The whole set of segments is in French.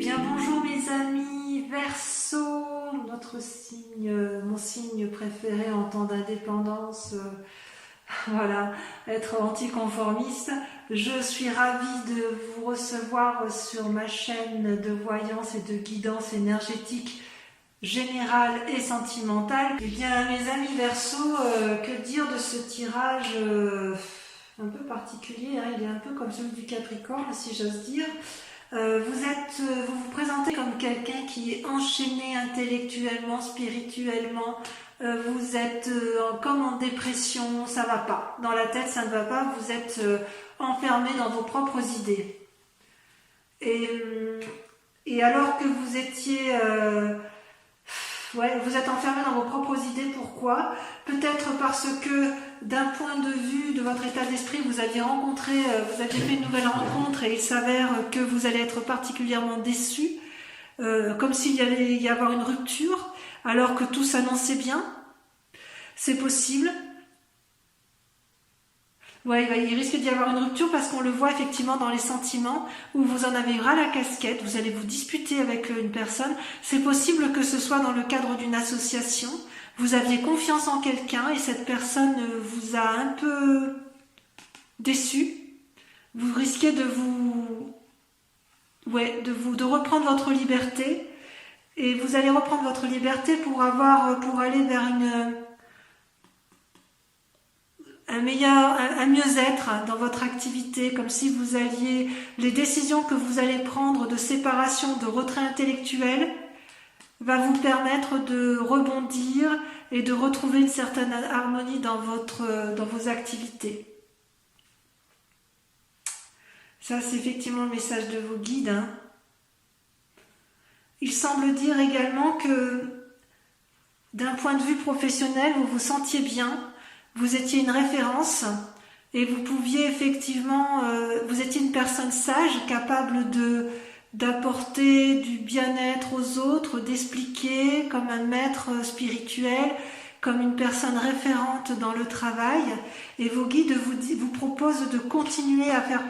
bien bonjour mes amis Verseau, notre signe, mon signe préféré en temps d'indépendance, voilà, être anticonformiste. Je suis ravie de vous recevoir sur ma chaîne de voyance et de guidance énergétique générale et sentimentale. Eh bien mes amis Verseau, que dire de ce tirage un peu particulier, hein, il est un peu comme celui du Capricorne si j'ose dire. Vous vous présentez comme quelqu'un qui est enchaîné intellectuellement, spirituellement. Vous êtes comme en dépression, ça va pas. Dans la tête, ça ne va pas. Vous êtes enfermé dans vos propres idées. Et alors que vous étiez, vous êtes enfermé dans vos propres idées. Pourquoi? Peut-être parce que d'un point de vue de votre état d'esprit, vous aviez fait une nouvelle rencontre et il s'avère que vous allez être particulièrement déçu, comme s'il y allait y avoir une rupture, alors que tout s'annonçait bien. C'est possible. Ouais, il risque d'y avoir une rupture parce qu'on le voit effectivement dans les sentiments où vous en avez ras la casquette, vous allez vous disputer avec une personne. C'est possible que ce soit dans le cadre d'une association. Vous aviez confiance en quelqu'un et cette personne vous a un peu déçu. Vous risquez de reprendre votre liberté et vous allez reprendre votre liberté pour aller vers un mieux-être dans votre activité, comme si vous alliez, les décisions que vous allez prendre de séparation, de retrait intellectuel, va vous permettre de rebondir et de retrouver une certaine harmonie dans vos activités. Ça, c'est effectivement le message de vos guides, hein. Il semble dire également que d'un point de vue professionnel, vous vous sentiez bien, vous étiez une référence et vous pouviez effectivement, vous étiez une personne sage, capable d'apporter du bien-être aux autres, d'expliquer comme un maître spirituel, comme une personne référente dans le travail. Et vos guides vous proposent de continuer à faire...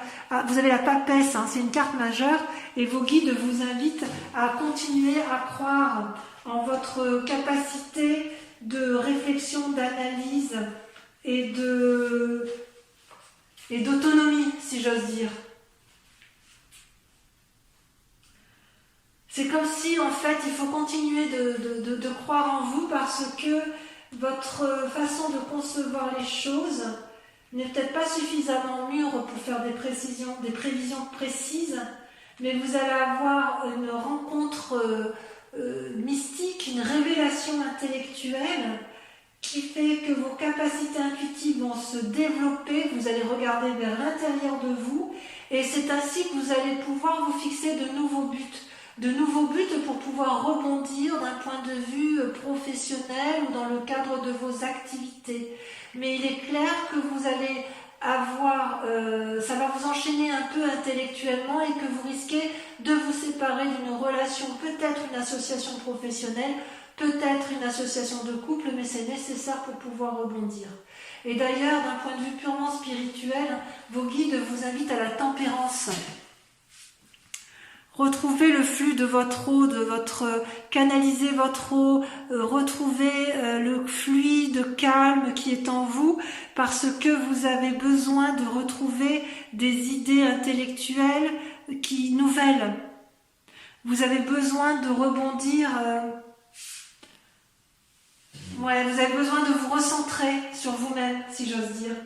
vous avez la papesse, hein, c'est une carte majeure, et vos guides vous invitent à continuer à croire en votre capacité de réflexion, d'analyse et d'autonomie, si j'ose dire. C'est comme si, en fait, il faut continuer de croire en vous parce que votre façon de concevoir les choses n'est peut-être pas suffisamment mûre pour faire des prévisions précises, mais vous allez avoir une rencontre mystique, une révélation intellectuelle qui fait que vos capacités intuitives vont se développer, vous allez regarder vers l'intérieur de vous et c'est ainsi que vous allez pouvoir vous fixer de nouveaux buts pour pouvoir rebondir d'un point de vue professionnel ou dans le cadre de vos activités. Mais il est clair que vous allez avoir, ça va vous enchaîner un peu intellectuellement et que vous risquez de vous séparer d'une relation, peut-être une association professionnelle, peut-être une association de couple, mais c'est nécessaire pour pouvoir rebondir. Et d'ailleurs, d'un point de vue purement spirituel, vos guides vous invitent à la tempérance. Retrouvez le flux de votre eau, canalisez votre eau, retrouvez le fluide calme qui est en vous parce que vous avez besoin de retrouver des idées intellectuelles nouvelles. Vous avez besoin de rebondir, vous avez besoin de vous recentrer sur vous-même, si j'ose dire,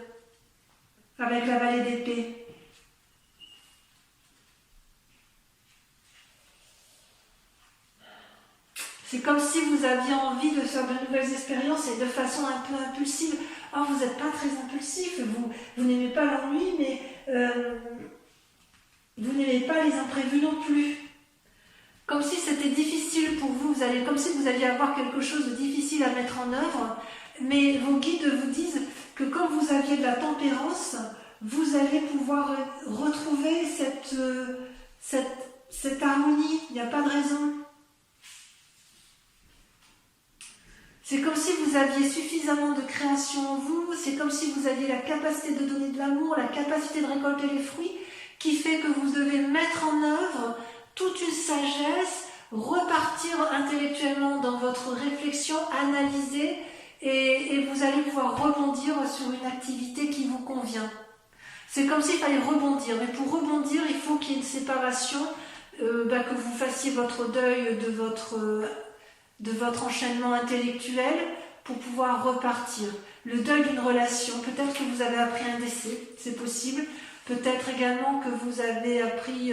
avec la vallée d'épée. C'est comme si vous aviez envie de faire de nouvelles expériences et de façon un peu impulsive. Oh, vous n'êtes pas très impulsif, vous n'aimez pas l'ennui, mais vous n'aimez pas les imprévus non plus. Comme si c'était difficile pour vous, comme si vous alliez avoir quelque chose de difficile à mettre en œuvre, mais vos guides vous disent que quand vous aviez de la tempérance, vous allez pouvoir retrouver cette harmonie, il n'y a pas de raison. C'est comme si vous aviez suffisamment de création en vous, c'est comme si vous aviez la capacité de donner de l'amour, la capacité de récolter les fruits, qui fait que vous devez mettre en œuvre toute une sagesse, repartir intellectuellement dans votre réflexion, analyser et vous allez pouvoir rebondir sur une activité qui vous convient. C'est comme s'il fallait rebondir, mais pour rebondir, il faut qu'il y ait une séparation, que vous fassiez votre deuil de votre enchaînement intellectuel pour pouvoir repartir. Le deuil d'une relation, peut-être que vous avez appris un décès, c'est possible. Peut-être également que vous avez appris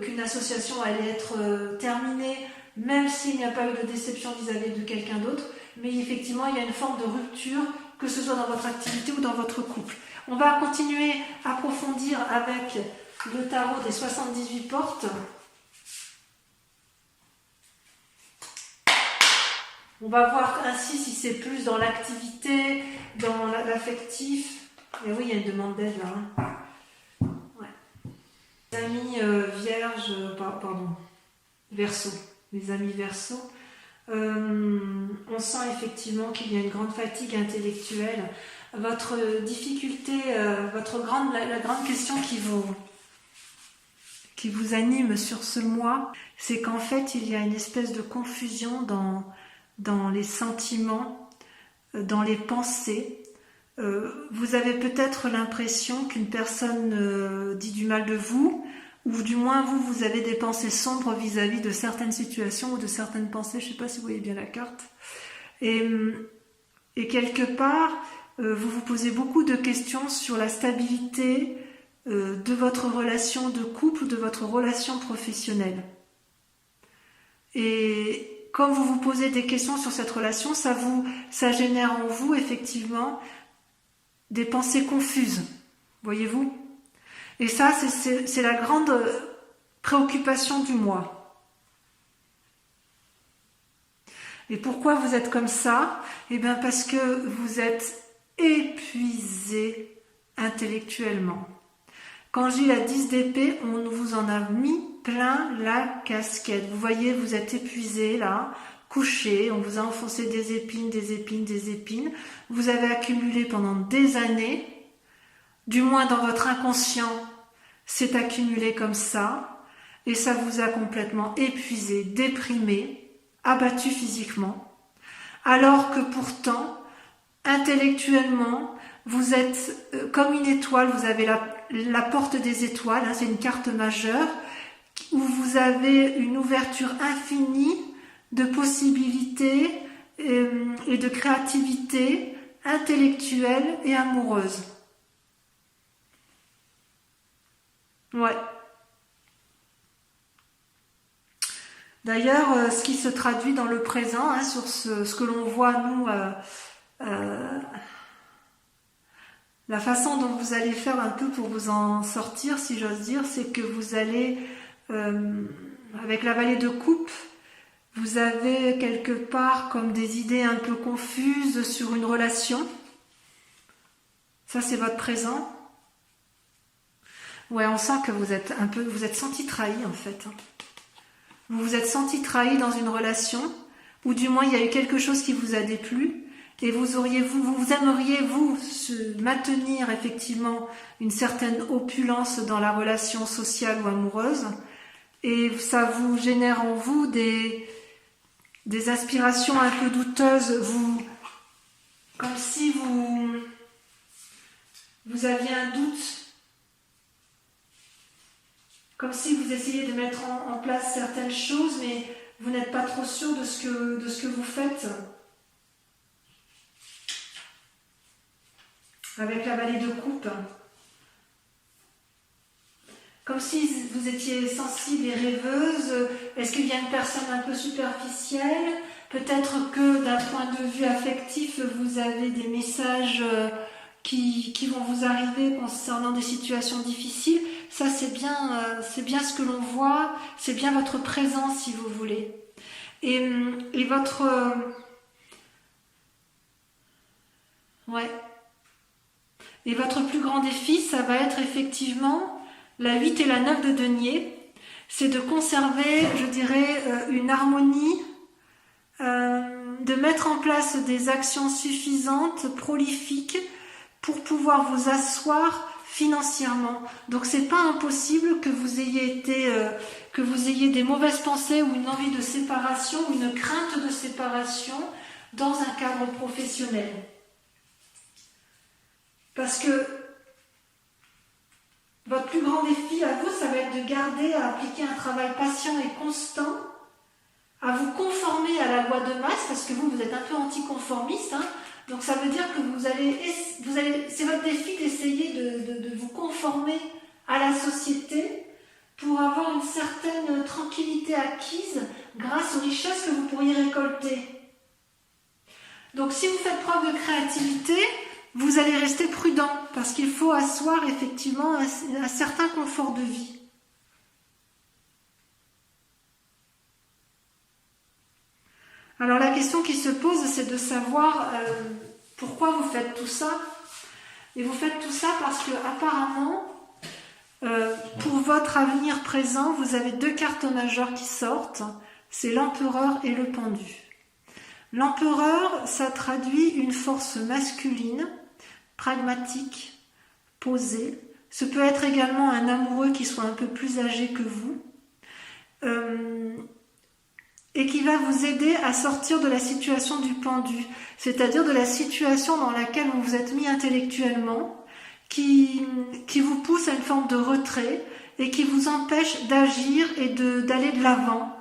qu'une association allait être terminée, même s'il n'y a pas eu de déception vis-à-vis de quelqu'un d'autre. Mais effectivement, il y a une forme de rupture, que ce soit dans votre activité ou dans votre couple. On va continuer à approfondir avec le tarot des 78 portes. On va voir ainsi si c'est plus dans l'activité, dans l'affectif. Et oui, il y a une demande d'aide là. Hein. Ouais. Les amis vierges, pardon, Verseau. Les amis Verseau. On sent effectivement qu'il y a une grande fatigue intellectuelle. Votre difficulté, la grande question qui vous anime sur ce mois, c'est qu'en fait, il y a une espèce de confusion dans les sentiments, dans les pensées. Vous avez peut-être l'impression qu'une personne dit du mal de vous, ou du moins vous avez des pensées sombres vis-à-vis de certaines situations ou de certaines pensées. Je ne sais pas si vous voyez bien la carte. Et quelque part, vous vous posez beaucoup de questions sur la stabilité de votre relation de couple ou de votre relation professionnelle. Et quand vous vous posez des questions sur cette relation, ça génère en vous effectivement des pensées confuses, voyez-vous? Et ça, c'est la grande préoccupation du mois. Et pourquoi vous êtes comme ça? Eh bien parce que vous êtes épuisé intellectuellement. Quand j'ai la 10 d'épée, on vous en a mis plein la casquette. Vous voyez, vous êtes épuisé là, couché, on vous a enfoncé des épines, des épines, des épines. Vous avez accumulé pendant des années, du moins dans votre inconscient, c'est accumulé comme ça, et ça vous a complètement épuisé, déprimé, abattu physiquement, alors que pourtant, intellectuellement, vous êtes comme une étoile, vous avez la porte des étoiles, hein, c'est une carte majeure, où vous avez une ouverture infinie de possibilités et de créativité intellectuelle et amoureuse. Ouais. D'ailleurs, ce qui se traduit dans le présent, hein, sur ce que l'on voit, nous, la façon dont vous allez faire un peu pour vous en sortir, si j'ose dire, c'est que vous allez, avec la vallée de coupe, vous avez quelque part comme des idées un peu confuses sur une relation. Ça, c'est votre présent. Ouais, on sent que vous êtes senti trahi en fait. Vous vous êtes senti trahi dans une relation, ou du moins il y a eu quelque chose qui vous a déplu, et vous aimeriez maintenir effectivement une certaine opulence dans la relation sociale ou amoureuse, et ça vous génère en vous des aspirations un peu douteuses, comme si vous aviez un doute. Comme si vous essayez de mettre en place certaines choses, mais vous n'êtes pas trop sûr de ce que vous faites. Avec la vallée de coupe. Comme si vous étiez sensible et rêveuse. Est-ce qu'il y a une personne un peu superficielle? Peut-être que d'un point de vue affectif, vous avez des messages qui vont vous arriver concernant des situations difficiles. Ça, c'est bien ce que l'on voit, c'est bien votre présence, si vous voulez. Et votre... ouais. Et votre plus grand défi, ça va être effectivement la 8 et la 9 de denier. C'est de conserver, je dirais, une harmonie, de mettre en place des actions suffisantes, prolifiques, pour pouvoir vous asseoir financièrement. Donc c'est pas impossible que vous ayez des mauvaises pensées ou une envie de séparation ou une crainte de séparation dans un cadre professionnel. Parce que votre plus grand défi à vous, ça va être de garder à appliquer un travail patient et constant, à vous conformer à la loi de masse, parce que vous êtes un peu anticonformiste, hein. Donc ça veut dire que c'est votre défi d'essayer de vous conformer à la société pour avoir une certaine tranquillité acquise grâce aux richesses que vous pourriez récolter. Donc si vous faites preuve de créativité, vous allez rester prudent parce qu'il faut asseoir effectivement un certain confort de vie. Alors la question qui se pose, c'est de savoir pourquoi vous faites tout ça. Et vous faites tout ça parce que apparemment, pour votre avenir présent, vous avez deux cartes majeures qui sortent. C'est l'empereur et le pendu. L'empereur, ça traduit une force masculine, pragmatique, posée. Ce peut être également un amoureux qui soit un peu plus âgé que vous. Et qui va vous aider à sortir de la situation du pendu, c'est-à-dire de la situation dans laquelle vous vous êtes mis intellectuellement, qui vous pousse à une forme de retrait et qui vous empêche d'agir et d'aller de l'avant.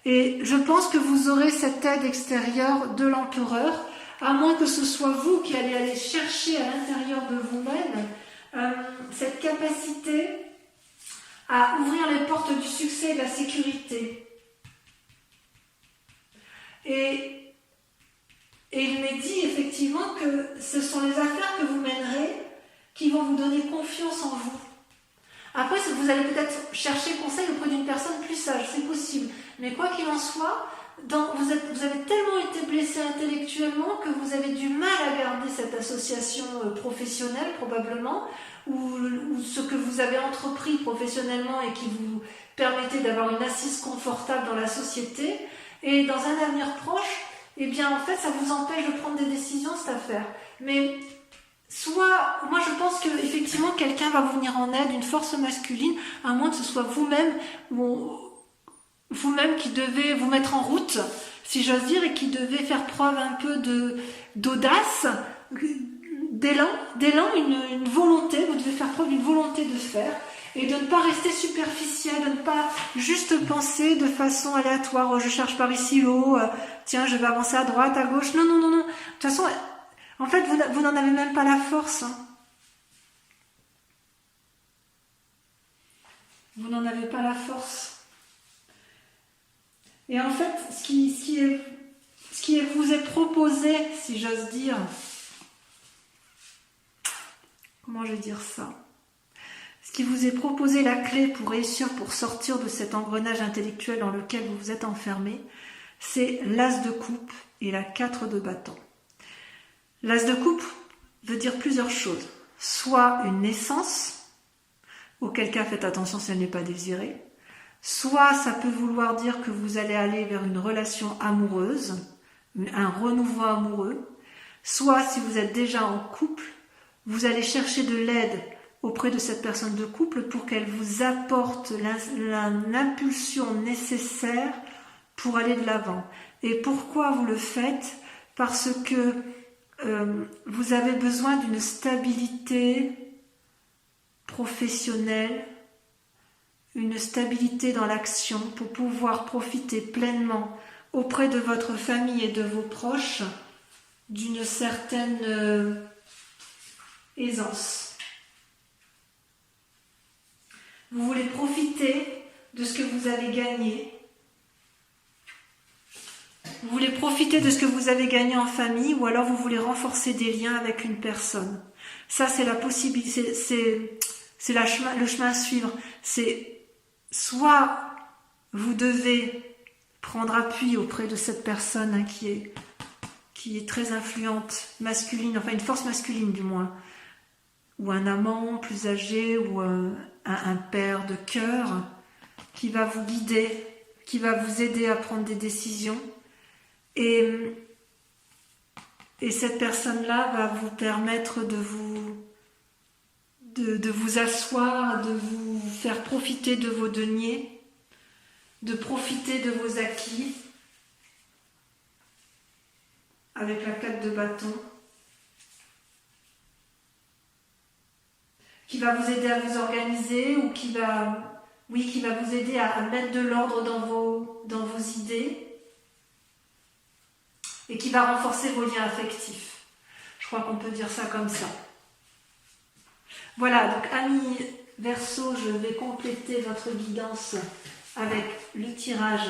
Et je pense que vous aurez cette aide extérieure de l'empereur, à moins que ce soit vous qui allez aller chercher à l'intérieur de vous-même cette capacité à ouvrir les portes du succès et de la sécurité. Et il m'est dit effectivement que ce sont les affaires que vous mènerez qui vont vous donner confiance en vous. Après, vous allez peut-être chercher conseil auprès d'une personne plus sage, c'est possible. Mais quoi qu'il en soit, vous avez tellement été blessé intellectuellement que vous avez du mal à garder cette association professionnelle probablement, ou ce que vous avez entrepris professionnellement et qui vous permettait d'avoir une assise confortable dans la société. Et dans un avenir proche, eh bien en fait ça vous empêche de prendre des décisions cette affaire. Mais moi je pense que effectivement quelqu'un va vous venir en aide, une force masculine, à moins que ce soit vous-même qui devez vous mettre en route, si j'ose dire, et qui devez faire preuve un peu d'audace, d'élan, une volonté, vous devez faire preuve d'une volonté de faire. Et de ne pas rester superficiel, de ne pas juste penser de façon aléatoire, je cherche par ici l'eau, tiens je vais avancer à droite, à gauche, non. De toute façon, en fait vous n'en avez même pas la force. Hein. Vous n'en avez pas la force. Et en fait, ce qui vous est proposé, si j'ose dire, comment je vais dire ça ? Ce qui vous est proposé, la clé pour réussir, pour sortir de cet engrenage intellectuel dans lequel vous vous êtes enfermé, c'est l'as de coupe et la 4 de bâton. L'as de coupe veut dire plusieurs choses. Soit une naissance, auquel cas faites attention si elle n'est pas désirée. Soit ça peut vouloir dire que vous allez aller vers une relation amoureuse, un renouveau amoureux. Soit si vous êtes déjà en couple, vous allez chercher de l'aide auprès de cette personne de couple pour qu'elle vous apporte l'impulsion nécessaire pour aller de l'avant. Et pourquoi vous le faites ? Parce que vous avez besoin d'une stabilité professionnelle, une stabilité dans l'action pour pouvoir profiter pleinement auprès de votre famille et de vos proches d'une certaine aisance. Vous voulez profiter de ce que vous avez gagné. Vous voulez profiter de ce que vous avez gagné en famille, ou alors vous voulez renforcer des liens avec une personne. Ça, c'est la possibilité, c'est le chemin à suivre. C'est soit vous devez prendre appui auprès de cette personne hein, qui est très influente, masculine, enfin une force masculine du moins, ou un amant plus âgé, ou un père de cœur qui va vous guider, qui va vous aider à prendre des décisions. Et cette personne-là va vous permettre de vous asseoir, de vous faire profiter de vos deniers, de profiter de vos acquis, avec la 4 de bâton, qui va vous aider à vous organiser ou qui va vous aider à mettre de l'ordre dans vos idées et qui va renforcer vos liens affectifs. Je crois qu'on peut dire ça comme ça. Voilà, donc amis Verseau, je vais compléter votre guidance avec le tirage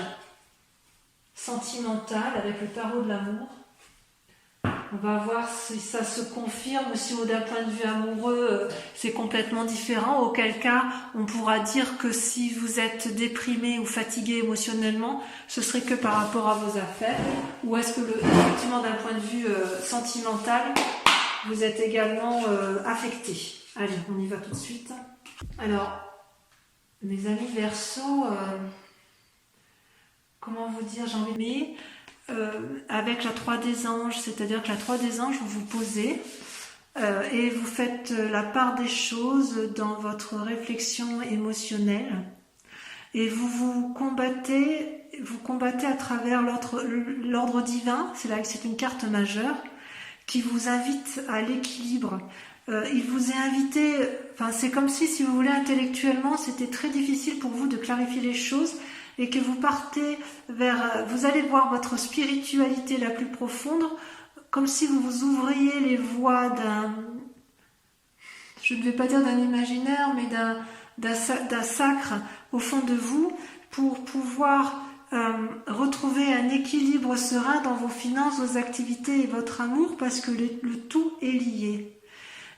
sentimental, avec le tarot de l'amour. On va voir si ça se confirme, si d'un point de vue amoureux, c'est complètement différent. Auquel cas, on pourra dire que si vous êtes déprimé ou fatigué émotionnellement, ce serait que par rapport à vos affaires. Ou est-ce que, effectivement, d'un point de vue sentimental, vous êtes également affecté? Allez, on y va tout de suite. Alors, mes amis Verseau, comment vous dire, j'ai envie de... avec la 3 des anges, c'est-à-dire que la 3 des anges, vous vous posez et vous faites la part des choses dans votre réflexion émotionnelle et vous combattez à travers l'ordre divin. C'est une carte majeure qui vous invite à l'équilibre. Il vous est invité, c'est comme si vous voulez, intellectuellement, c'était très difficile pour vous de clarifier les choses et que vous partez vous allez voir votre spiritualité la plus profonde, comme si vous vous ouvriez les voies je ne vais pas dire d'un imaginaire, mais d'un sacre au fond de vous, pour pouvoir retrouver un équilibre serein dans vos finances, vos activités et votre amour, parce que le tout est lié.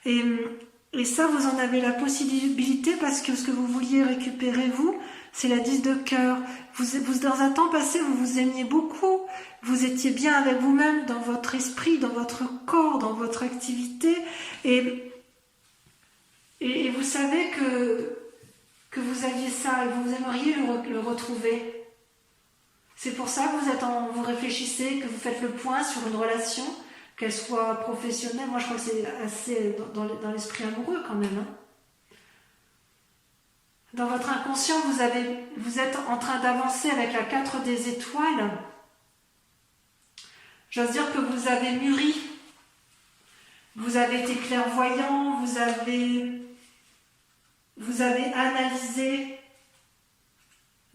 Et ça, vous en avez la possibilité parce que ce que vous vouliez récupérer, vous, c'est la 10 de cœur. Vous, dans un temps passé, vous vous aimiez beaucoup. Vous étiez bien avec vous-même, dans votre esprit, dans votre corps, dans votre activité. Et vous savez que vous aviez ça et vous aimeriez le retrouver. C'est pour ça que vous réfléchissez, que vous faites le point sur une relation, qu'elle soit professionnelle. Moi, je crois que c'est assez dans l'esprit amoureux quand même. Hein. Dans votre inconscient, vous êtes en train d'avancer avec la 4 des étoiles. J'ose dire que vous avez mûri. Vous avez été clairvoyant, vous avez analysé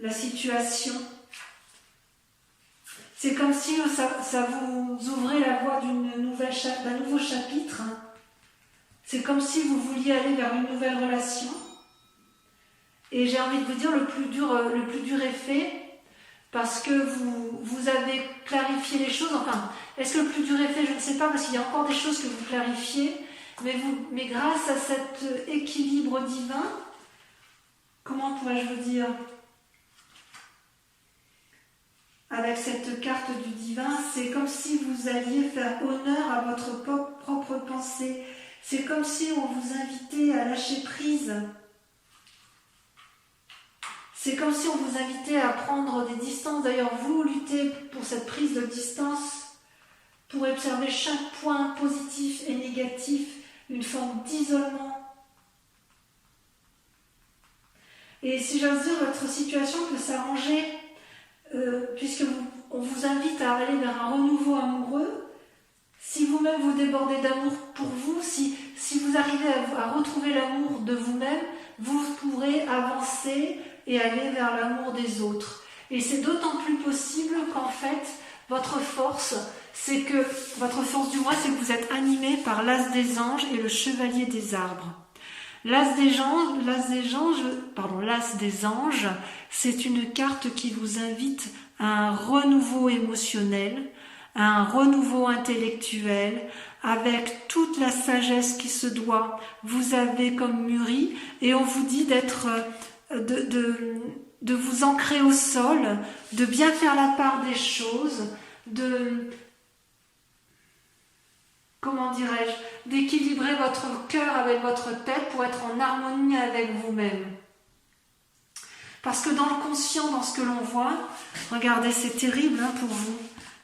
la situation. C'est comme si ça vous ouvrait la voie d'un nouveau chapitre. C'est comme si vous vouliez aller vers une nouvelle relation. Et j'ai envie de vous dire, le plus dur est fait, parce que vous avez clarifié les choses. Enfin, est-ce que le plus dur est fait? Je ne sais pas, parce qu'il y a encore des choses que vous clarifiez. Mais grâce à cet équilibre divin, comment pourrais-je vous dire? Avec cette carte du divin, c'est comme si vous alliez faire honneur à votre propre pensée. C'est comme si on vous invitait à lâcher prise. C'est comme si on vous invitait à prendre des distances. D'ailleurs, vous luttez pour cette prise de distance, pour observer chaque point positif et négatif, une forme d'isolement. Et si j'ose dire, votre situation peut s'arranger, puisqu'on vous invite à aller vers un renouveau amoureux. Si vous-même vous débordez d'amour pour vous, si vous arrivez à retrouver l'amour de vous-même, vous pourrez avancer et aller vers l'amour des autres. Et c'est d'autant plus possible qu'en fait, votre force du moins, c'est que vous êtes animé par l'as des anges et le chevalier des arbres. L'as des anges, c'est une carte qui vous invite à un renouveau émotionnel, à un renouveau intellectuel, avec toute la sagesse qui se doit. Vous avez comme mûri, et on vous dit de vous ancrer au sol, de bien faire la part des choses, d'équilibrer votre cœur avec votre tête pour être en harmonie avec vous-même. Parce que dans le conscient, dans ce que l'on voit, regardez, c'est terrible pour vous.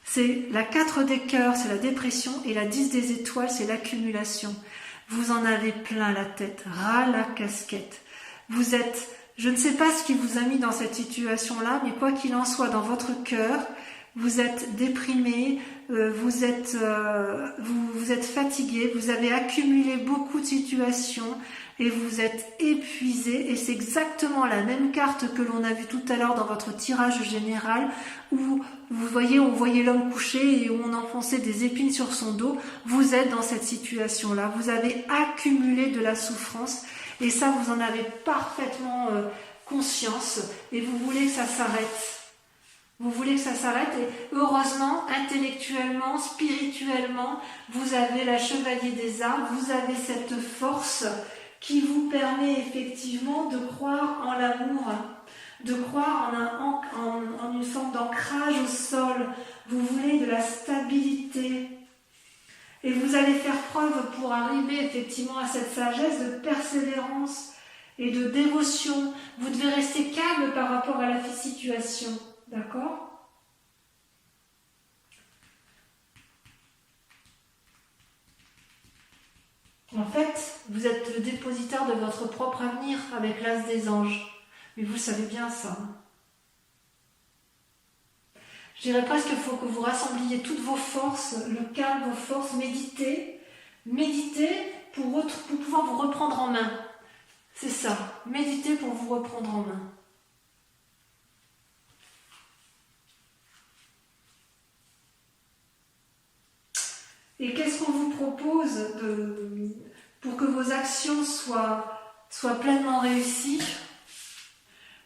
C'est la 4 des cœurs, c'est la dépression, et la 10 des étoiles, c'est l'accumulation. Vous en avez plein la tête, ras la casquette. Vous êtes, je ne sais pas ce qui vous a mis dans cette situation-là, mais quoi qu'il en soit, dans votre cœur, vous êtes déprimé, vous êtes fatigué, vous avez accumulé beaucoup de situations et vous êtes épuisé. Et c'est exactement la même carte que l'on a vue tout à l'heure dans votre tirage général où vous voyez, on voyait l'homme couché et où on enfonçait des épines sur son dos. Vous êtes dans cette situation-là. Vous avez accumulé de la souffrance et ça, vous en avez parfaitement conscience et vous voulez que ça s'arrête. Vous voulez que ça s'arrête et heureusement, intellectuellement, spirituellement, vous avez la chevalier des arbres, vous avez cette force qui vous permet effectivement de croire en l'amour, de croire en une forme d'ancrage au sol. Vous voulez de la stabilité. Et vous allez faire preuve pour arriver effectivement à cette sagesse de persévérance et de dévotion. Vous devez rester calme par rapport à la situation. D'accord? En fait, vous êtes le dépositaire de votre propre avenir avec l'as des anges. Mais vous savez bien ça. Je dirais presque qu'il faut que vous rassembliez toutes vos forces, le calme, vos forces, méditez pour pouvoir vous reprendre en main. C'est ça, méditez pour vous reprendre en main. Et qu'est-ce qu'on vous propose pour que vos actions soient pleinement réussies?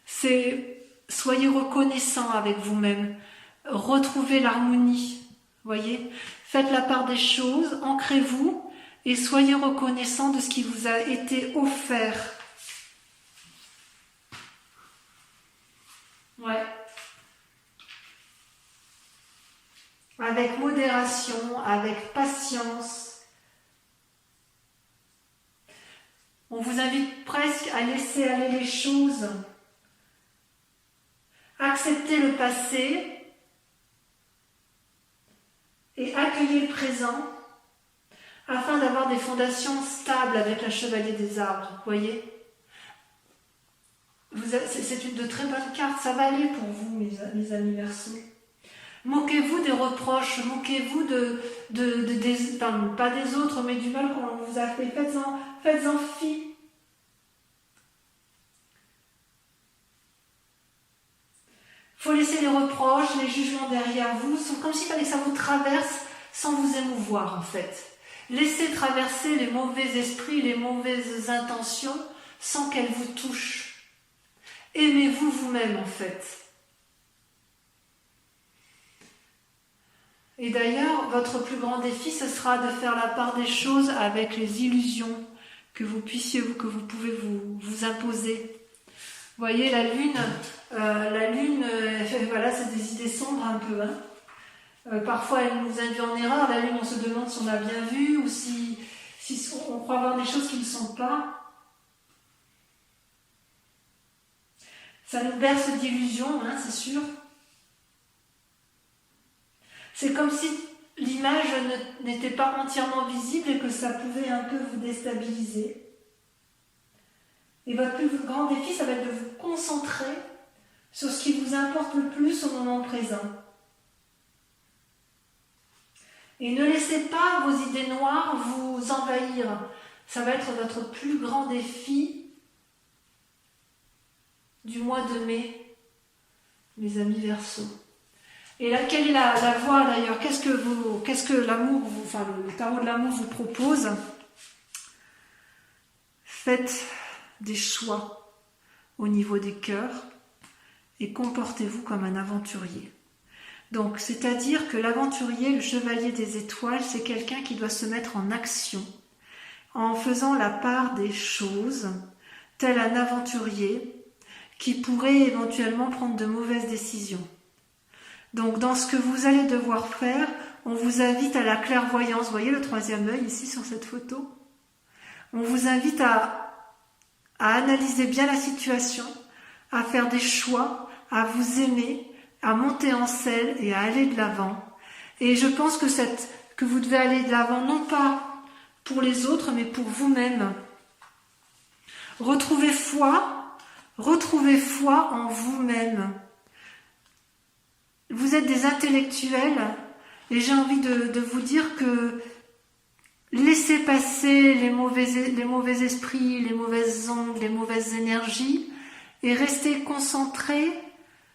C'est soyez reconnaissant avec vous-même, retrouvez l'harmonie, voyez, faites la part des choses, ancrez-vous et soyez reconnaissant de ce qui vous a été offert. Ouais. Avec modération, avec patience. On vous invite presque à laisser aller les choses, accepter le passé et accueillir le présent afin d'avoir des fondations stables avec la chevalier des arbres, voyez. C'est une de très bonnes cartes, ça va aller pour vous mes amis Verseaux. Moquez-vous des reproches, moquez-vous pas des autres, mais du mal qu'on vous a fait. Faites-en fi. Il faut laisser les reproches, les jugements derrière vous. C'est comme s'il fallait que ça vous traverse sans vous émouvoir en fait. Laissez traverser les mauvais esprits, les mauvaises intentions sans qu'elles vous touchent. Aimez-vous vous-même en fait. Et d'ailleurs, votre plus grand défi, ce sera de faire la part des choses avec les illusions que vous pouvez vous imposer. Vous voyez, la lune, voilà, c'est des idées sombres un peu. Hein. Parfois, elle nous induit en erreur. La lune, on se demande si on a bien vu ou si on croit voir des choses qui ne sont pas. Ça nous berce d'illusions, hein, c'est sûr. C'est comme si l'image n'était pas entièrement visible et que ça pouvait un peu vous déstabiliser. Et votre plus grand défi, ça va être de vous concentrer sur ce qui vous importe le plus au moment présent. Et ne laissez pas vos idées noires vous envahir. Ça va être votre plus grand défi du mois de mai, mes amis Verseaux. Et là, quelle est la voie d'ailleurs? Qu'est-ce que l'amour, le tarot de l'amour vous propose? Faites des choix au niveau des cœurs et comportez-vous comme un aventurier. Donc, c'est-à-dire que l'aventurier, le chevalier des étoiles, c'est quelqu'un qui doit se mettre en action en faisant la part des choses, tel un aventurier qui pourrait éventuellement prendre de mauvaises décisions. Donc, dans ce que vous allez devoir faire, on vous invite à la clairvoyance. Vous voyez le troisième œil ici sur cette photo? On vous invite à analyser bien la situation, à faire des choix, à vous aimer, à monter en selle et à aller de l'avant. Et je pense que vous devez aller de l'avant, non pas pour les autres, mais pour vous-même. Retrouvez foi en vous-même. Vous êtes des intellectuels et j'ai envie de vous dire que laissez passer les mauvais esprits, les mauvaises ondes, les mauvaises énergies et restez concentrés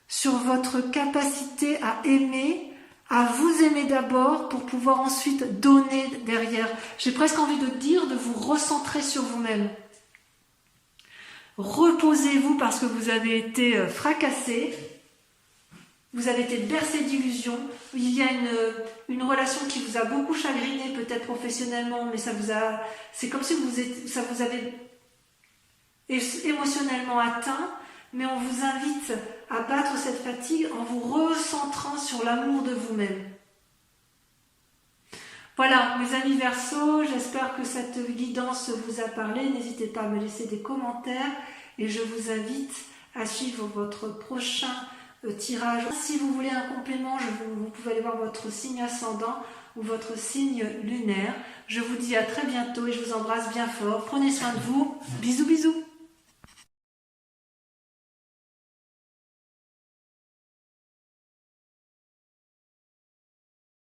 sur votre capacité à aimer, à vous aimer d'abord pour pouvoir ensuite donner derrière. J'ai presque envie de dire de vous recentrer sur vous-même. Reposez-vous parce que vous avez été fracassé, vous avez été bercé d'illusions, il y a une relation qui vous a beaucoup chagriné, peut-être professionnellement, mais c'est comme si ça vous avait émotionnellement atteint, mais on vous invite à battre cette fatigue en vous recentrant sur l'amour de vous-même. Voilà, mes amis Verseaux, j'espère que cette guidance vous a parlé. N'hésitez pas à me laisser des commentaires et je vous invite à suivre votre prochain tirage. Si vous voulez un complément, vous pouvez aller voir votre signe ascendant ou votre signe lunaire. Je vous dis à très bientôt et je vous embrasse bien fort. Prenez soin de vous. Bisous, bisous.